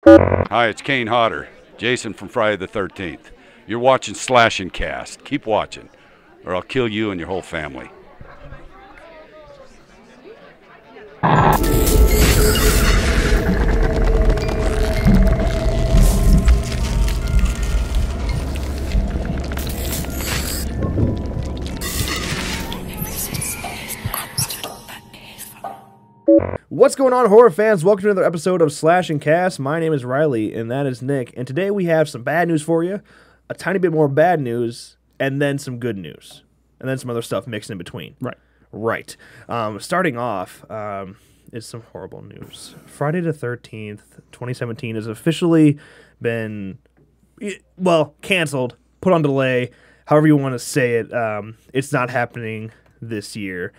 Hi, it's Kane Hodder, Jason from Friday the 13th. You're watching Slash and Cast. Keep watching, or I'll kill you and your whole family. What's going on, horror fans? Welcome to another episode of Slash and Cast. My name is Riley, and that is Nick. And today we have some bad news for you, a tiny bit more bad news, and then some good news, and then some other stuff mixed in between. Right. Starting off is some horrible news. Friday the 13th, 2017 has officially been, canceled, put on delay, however you want to say it. It's not happening this year.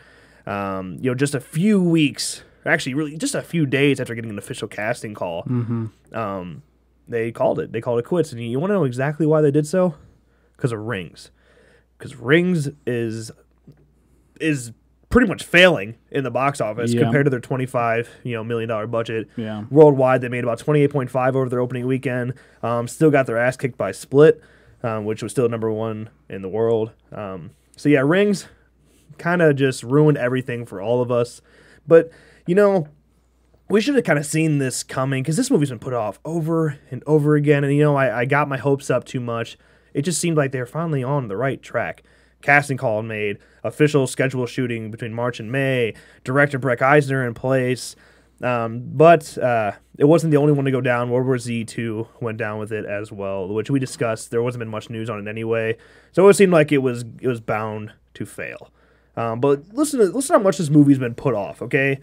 Just a few weeks, actually really just a few days after getting an official casting call, they called it. They called it quits. And you want to know exactly why they did so? Because of Rings. Because Rings is pretty much failing in the box office compared to their $25 million budget. Yeah. Worldwide, they made about 28.5 over their opening weekend. Still got their ass kicked by Split, which was still number one in the world. Rings kind of just ruined everything for all of us. But, we should have kind of seen this coming because this movie's been put off over and over again. And, I got my hopes up too much. It just seemed like they were finally on the right track. Casting call made, official schedule shooting between March and May, director Breck Eisner in place. But it wasn't the only one to go down. World War Z 2 went down with it as well, which we discussed. There wasn't been much news on it anyway. So it seemed like it was bound to fail. But listen to how much this movie's been put off, okay?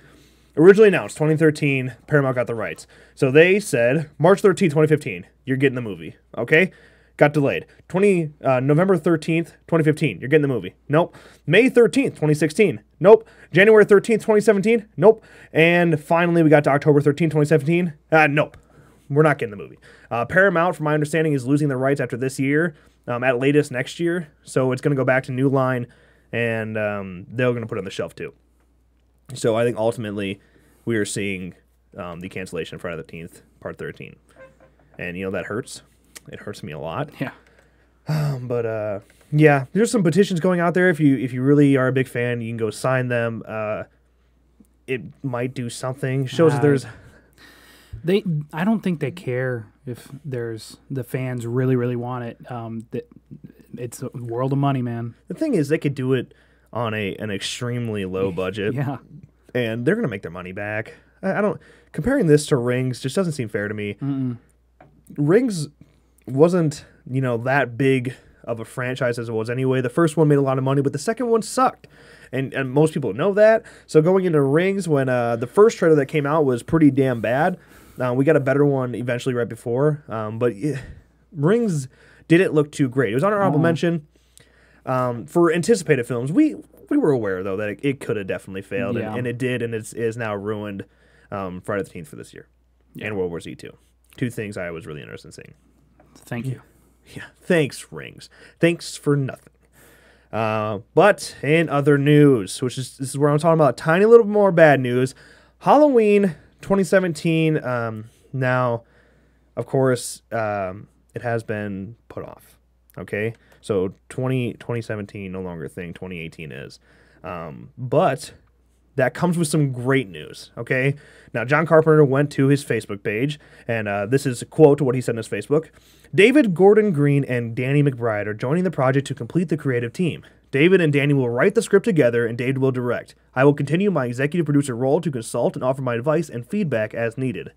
Originally announced, 2013, Paramount got the rights. So they said, March 13th, 2015, you're getting the movie, okay? Got delayed. November 13th, 2015, you're getting the movie. Nope. May 13th, 2016. Nope. January 13th, 2017. Nope. And finally, we got to October 13th, 2017. Nope. We're not getting the movie. Paramount, from my understanding, is losing their rights after this year, at latest next year. So it's going to go back to New Line, and they're going to put it on the shelf too. So I think ultimately we are seeing the cancellation of Friday the 13th, Part 13. And, that hurts. It hurts me a lot. Yeah. There's some petitions going out there. If you really are a big fan, you can go sign them. It might do something. Shows that there's... I don't think they care if there's the fans really want it. It's a world of money, man. The thing is, they could do it on an extremely low budget. Yeah. And they're going to make their money back. I don't... Comparing this to Rings just doesn't seem fair to me. Mm-mm. Rings wasn't, that big of a franchise as it was anyway. The first one made a lot of money, but the second one sucked. And most people know that. So going into Rings, when the first trailer that came out was pretty damn bad, we got a better one eventually right before. Rings didn't look too great. It was on our honorable mention. For anticipated films, we were aware, though, that it could have definitely failed, and it did, and it is now ruined Friday the 13th for this year, and World War Z 2. Two things I was really interested in seeing. Thank you. Yeah, thanks, Rings. Thanks for nothing. But in other news, this is where I'm talking about a tiny little bit more bad news, Halloween 2017, now, of course, it has been put off, okay? So 2017 no longer a thing, 2018 is. But that comes with some great news, okay? Now, John Carpenter went to his Facebook page, and this is a quote to what he said on his Facebook. David Gordon Green and Danny McBride are joining the project to complete the creative team. David and Danny will write the script together, and David will direct. I will continue my executive producer role to consult and offer my advice and feedback as needed.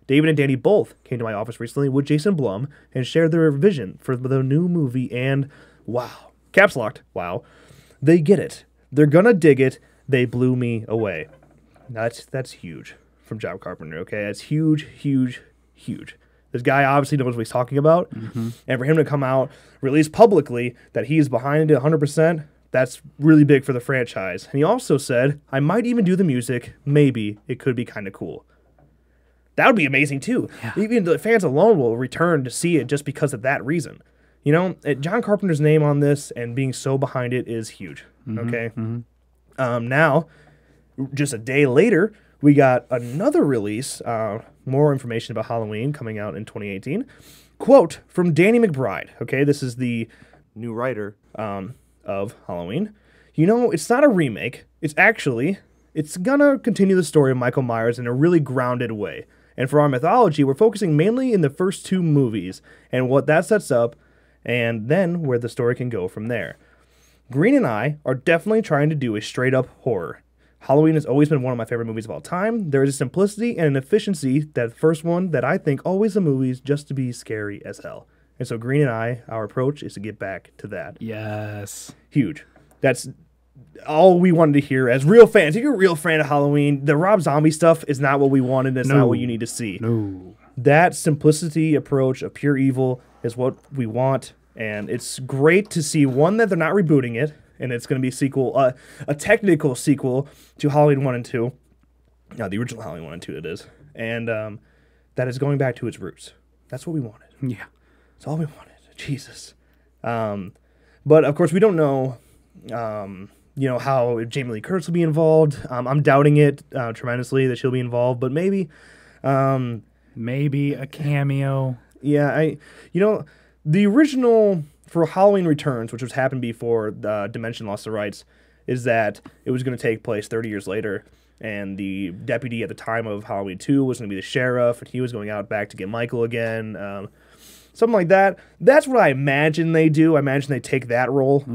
David and Danny both came to my office recently with Jason Blum and shared their vision for the new movie, and wow, caps locked, wow, they get it. They're gonna dig it. They blew me away. That's huge from John Carpenter, okay? That's huge. This guy obviously knows what he's talking about, and for him to come out, release publicly that he is behind it 100%, that's really big for the franchise. And he also said, I might even do the music. Maybe it could be kind of cool. That would be amazing, too. Yeah. Even the fans alone will return to see it just because of that reason. John Carpenter's name on this and being so behind it is huge, okay? Now, just a day later, we got another release, more information about Halloween coming out in 2018. Quote from Danny McBride. Okay, this is the new writer of Halloween. It's not a remake. It's gonna continue the story of Michael Myers in a really grounded way. And for our mythology, we're focusing mainly in the first 2 movies and what that sets up, and then where the story can go from there. Green and I are definitely trying to do a straight-up horror. Halloween has always been one of my favorite movies of all time. There is a simplicity and an efficiency that first one that I think always the movies just to be scary as hell. And so Green and I, our approach is to get back to that. Yes. Huge. That's all we wanted to hear as real fans. If you're a real fan of Halloween, the Rob Zombie stuff is not what we wanted. It's not what you need to see. No. That simplicity approach of pure evil is what we want. And it's great to see, one, that they're not rebooting it. And it's going to be a technical sequel to Halloween 1 and 2. No, the original Halloween 1 and 2 it is. And that is going back to its roots. That's what we wanted. Yeah. That's all we wanted. Jesus. But, of course, we don't know, how if Jamie Lee Curtis will be involved. I'm doubting it tremendously that she'll be involved. But maybe. Maybe a cameo. Yeah, the original for Halloween Returns, which was happened before Dimension lost the rights, is that it was going to take place 30 years later, and the deputy at the time of Halloween 2 was going to be the sheriff, and he was going out back to get Michael again, something like that. That's what I imagine they do. I imagine they take that role,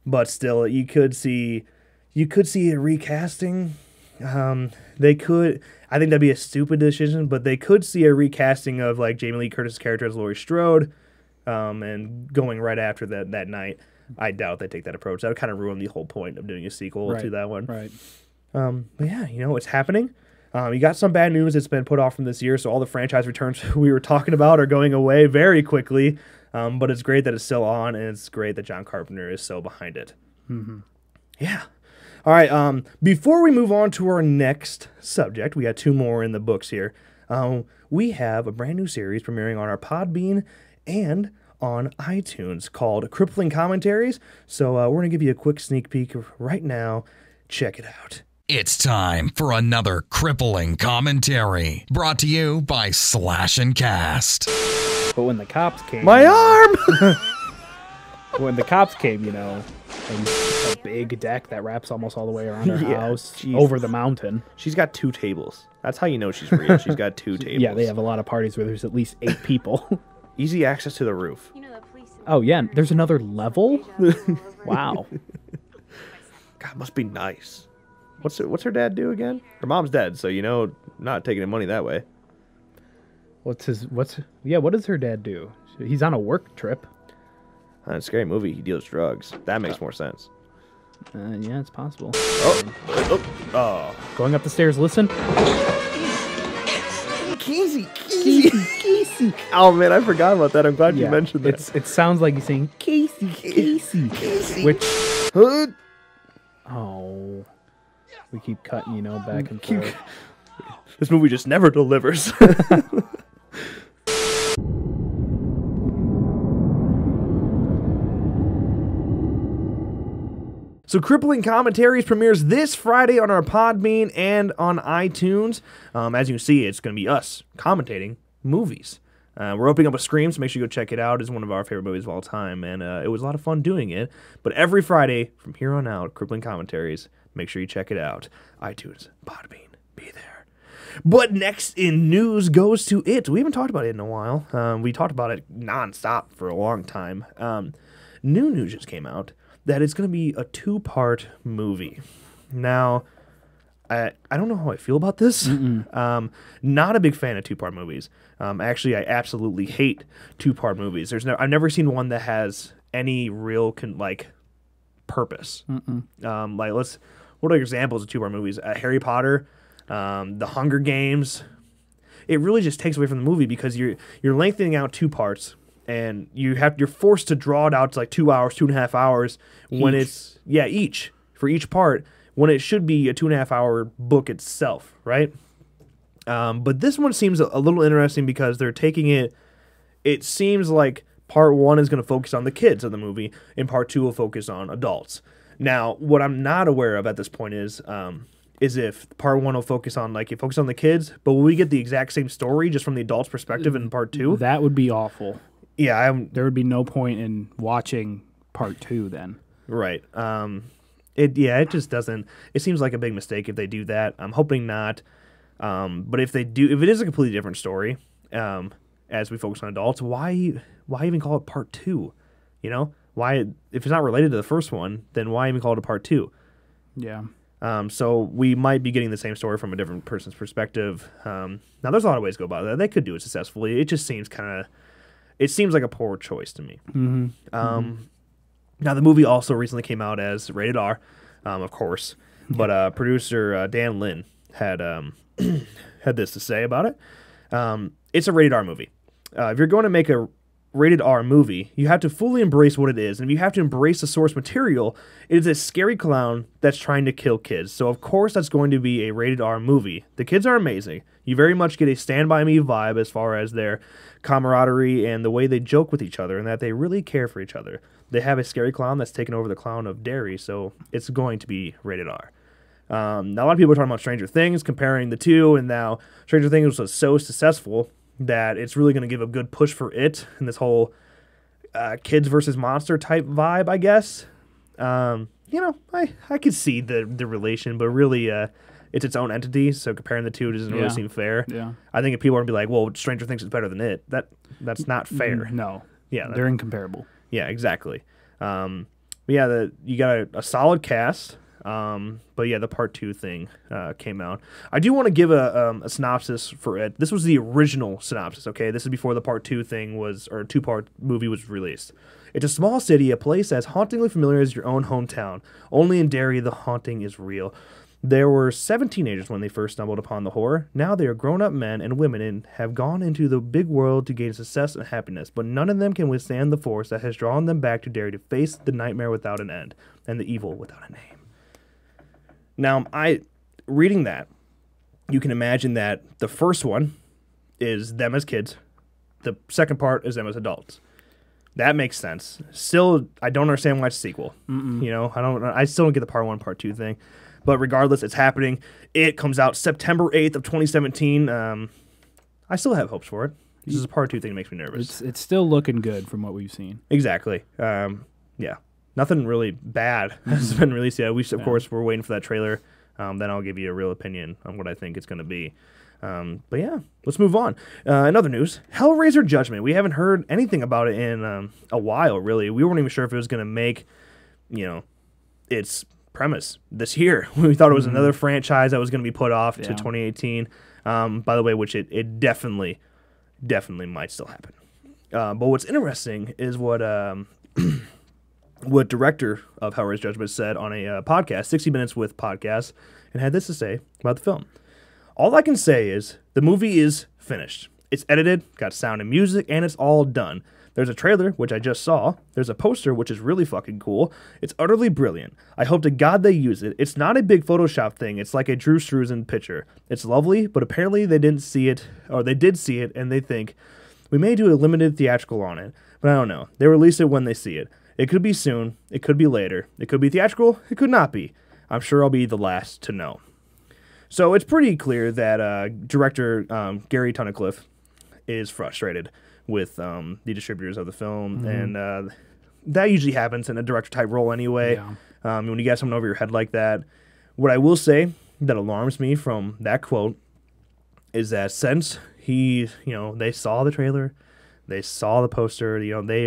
but still, you could see a recasting. They could. I think that'd be a stupid decision, but they could see a recasting of like Jamie Lee Curtis' character as Laurie Strode. And going right after that night, I doubt they take that approach. That would kind of ruin the whole point of doing a sequel to that one. Right. But yeah, it's happening. You got some bad news that's been put off from this year, so all the franchise returns we were talking about are going away very quickly. But it's great that it's still on, and it's great that John Carpenter is so behind it. Mm-hmm. Yeah. All right. Before we move on to our next subject, we got 2 more in the books here. We have a brand new series premiering on our Podbean and on iTunes called Crippling Commentaries. So we're going to give you a quick sneak peek right now. Check it out. It's time for another crippling commentary brought to you by Slash and Cast. But when the cops came... My arm! When the cops came, and a big deck that wraps almost all the way around her house, over the mountain. She's got 2 tables. That's how you know she's real. She's got 2 tables. Yeah, they have a lot of parties where there's at least 8 people. Easy access to the roof. Oh, yeah. There's another level? Wow. God, must be nice. What's her dad do again? Her mom's dead, so not taking the money that way. What does her dad do? He's on a work trip. It's a scary movie. He deals drugs. That makes more sense. Yeah, it's possible. Oh. Going up the stairs, listen. Casey. Oh, man, I forgot about that. I'm glad you mentioned that. It sounds like he's saying, Casey. Which... Oh. We keep cutting, back and forth. This movie just never delivers. So Crippling Commentaries premieres this Friday on our Podbean and on iTunes. As you can see, it's going to be us commentating movies. We're opening up a Scream, so make sure you go check it out. It's one of our favorite movies of all time, and it was a lot of fun doing it. But every Friday, from here on out, Crippling Commentaries, make sure you check it out. iTunes, Podbean, be there. But next in news goes to It. We haven't talked about it in a while. We talked about it nonstop for a long time. New news just came out that it's going to be a 2-part movie. Now, I don't know how I feel about this. Not a big fan of 2-part movies. Actually, I absolutely hate 2-part movies. I've never seen one that has any real purpose. What are examples of 2-part movies? Harry Potter, The Hunger Games. It really just takes away from the movie because you're lengthening out 2 parts. And you're forced to draw it out to 2 hours, 2.5 hours when it's each for each part when it should be a 2.5 hour book itself, right? But this one seems a little interesting because they're taking it. It seems like part 1 is going to focus on the kids of the movie, and part 2 will focus on adults. Now, what I'm not aware of at this point is is if part 1 will focus on the kids, but will we get the exact same story just from the adult's perspective in part 2? That would be awful. Yeah, There would be no point in watching part 2 then. right. It just doesn't. It seems like a big mistake if they do that. I'm hoping not. But if they do, if it is a completely different story, as we focus on adults, why even call it part 2? You know, why if it's not related to the first one, then why even call it a part 2? Yeah. So we might be getting the same story from a different person's perspective. Now, there's a lot of ways to go about that. They could do it successfully. It just seems it seems like a poor choice to me. Now, the movie also recently came out as rated R, of course, but producer Dan Lin had had this to say about it. It's a rated R movie. If you're going to make a rated R movie, you have to fully embrace what it is, and if you have to embrace the source material, it is a scary clown that's trying to kill kids. So, of course, that's going to be a rated R movie. The kids are amazing. You very much get a Stand By Me vibe as far as their camaraderie and the way they joke with each other and that they really care for each other. They have a scary clown that's taken over the clown of Derry, so it's going to be rated R. Now, a lot of people are talking about Stranger Things, comparing the two, and now Stranger Things was so successful that it's really going to give a good push for it and this whole kids versus monster type vibe, I guess. I could see the relation, but really it's its own entity, so comparing the two doesn't really seem fair. Yeah. I think if people are going to be like, well, Stranger Things is better than it, that's not fair. No. Yeah, They're incomparable. Yeah, exactly. But yeah, you got a solid cast. But yeah, the part 2 thing came out. I do want to give a synopsis for it. This was the original synopsis, okay? This is before the part 2 thing was, or 2-part movie was released. It's a small city, a place as hauntingly familiar as your own hometown. Only in Derry, the haunting is real. There were 7 teenagers when they first stumbled upon the horror. Now they are grown-up men and women and have gone into the big world to gain success and happiness, but none of them can withstand the force that has drawn them back to Derry to face the nightmare without an end and the evil without a name. Now, reading that, you can imagine that the first one is them as kids. The second part is them as adults. That makes sense. Still, I don't understand why it's a sequel. You know, I still don't get the part 1, part 2 thing. But regardless, it's happening. It comes out September 8th of 2017. I still have hopes for it. This is a part 2 thing that makes me nervous. It's still looking good from what we've seen. Exactly. Yeah. Nothing really bad has been released yet. Of course, we're waiting for that trailer. Then I'll give you a real opinion on what I think it's going to be. But yeah, let's move on. In other news, Hellraiser Judgment. We haven't heard anything about it in a while, really. We weren't even sure if it was going to make, its premise this year. We thought it was another franchise that was going to be put off to 2018. By the way, which it definitely might still happen. But what's interesting is what director of Hellraiser Judgment said on a podcast, 60 Minutes with Podcast, and had this to say about the film. All I can say is the movie is finished. It's edited, got sound and music, and it's all done. There's a trailer, which I just saw. There's a poster, which is really fucking cool. It's utterly brilliant. I hope to God they use it. It's not a big Photoshop thing. It's like a Drew Struzan picture. It's lovely, but apparently they didn't see it, or they did see it, and they think, we may do a limited theatrical on it. But I don't know. They release it when they see it. It could be soon. It could be later. It could be theatrical. It could not be. I'm sure I'll be the last to know. So it's pretty clear that director Gary Tunnicliffe is frustrated with the distributors of the film, and that usually happens in a director-type role anyway. Yeah. When you get someone over your head like that. What I will say that alarms me from that quote is that since they saw the trailer, they saw the poster,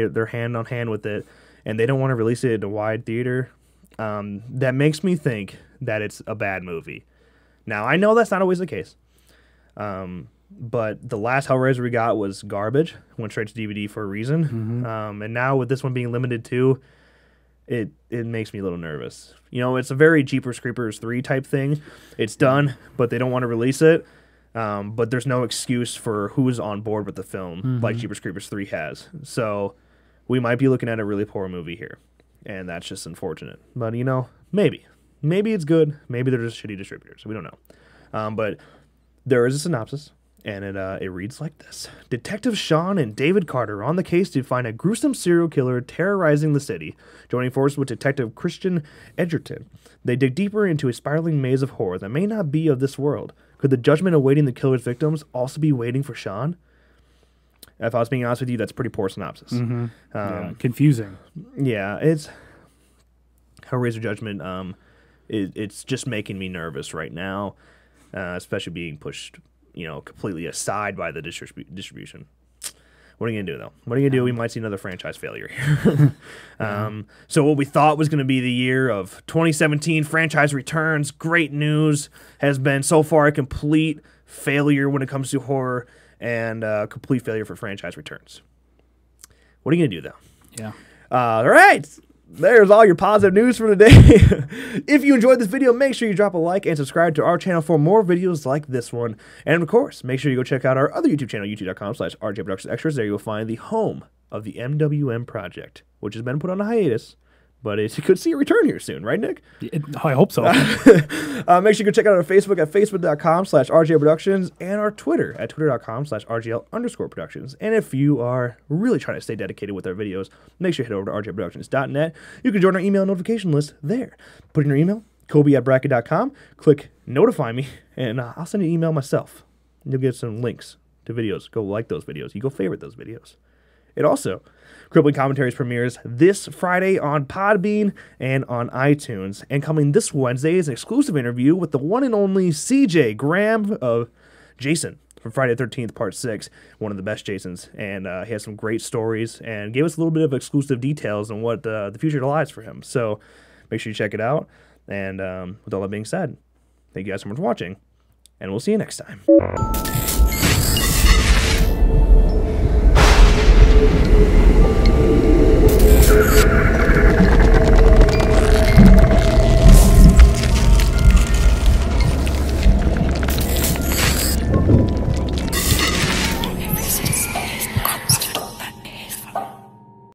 they're hand on hand with it, and they don't want to release it in a wide theater, that makes me think that it's a bad movie. Now, I know that's not always the case, but the last Hellraiser we got was garbage, went straight to DVD for a reason, and now with this one being limited to, it makes me a little nervous. It's a very Jeepers Creepers 3 type thing. It's done, but they don't want to release it, but there's no excuse for who's on board with the film like Jeepers Creepers 3 has. So we might be looking at a really poor movie here, and that's just unfortunate. But, maybe. Maybe it's good. Maybe they're just shitty distributors. We don't know. But there is a synopsis. And it reads like this. Detectives Sean and David Carter are on the case to find a gruesome serial killer terrorizing the city. Joining forces with Detective Christian Edgerton, they dig deeper into a spiraling maze of horror that may not be of this world. Could the judgment awaiting the killer's victims also be waiting for Sean? If I was being honest with you, that's a pretty poor synopsis. Yeah, confusing. Yeah, it's Hellraiser Judgment. It's just making me nervous right now, especially being pushed, completely aside by the distribution. What are you gonna do though? What are you gonna do? We might see another franchise failure here. So what we thought was gonna be the year of 2017 franchise returns, great news, has been so far a complete failure when it comes to horror, and complete failure for franchise returns. What are you gonna do though? Yeah. All right. There's all your positive news for today. If you enjoyed this video, make sure you drop a like and subscribe to our channel for more videos like this one. And of course, make sure you go check out our other YouTube channel, youtube.com/RJProductionsExtras. There you'll find the home of the MWM project, which has been put on a hiatus, but it could see a return here soon, right, Nick? I hope so. Make sure you go check out our Facebook at facebook.com/RJProductions and our Twitter at twitter.com/RGL_productions. And if you are really trying to stay dedicated with our videos, make sure you head over to rjproductions.net. You can join our email notification list there. Put in your email, kobe@bracket.com, click notify me, and I'll send you an email myself. You'll get some links to videos. Go like those videos. You go favorite those videos. It also, Crippling Commentaries premieres this Friday on Podbean and on iTunes. And coming this Wednesday is an exclusive interview with the one and only CJ Graham of Jason from Friday the 13th, Part 6, one of the best Jasons. And he has some great stories and gave us a little bit of exclusive details on what the future lies for him. So make sure you check it out. And with all that being said, thank you guys so much for watching, and we'll see you next time.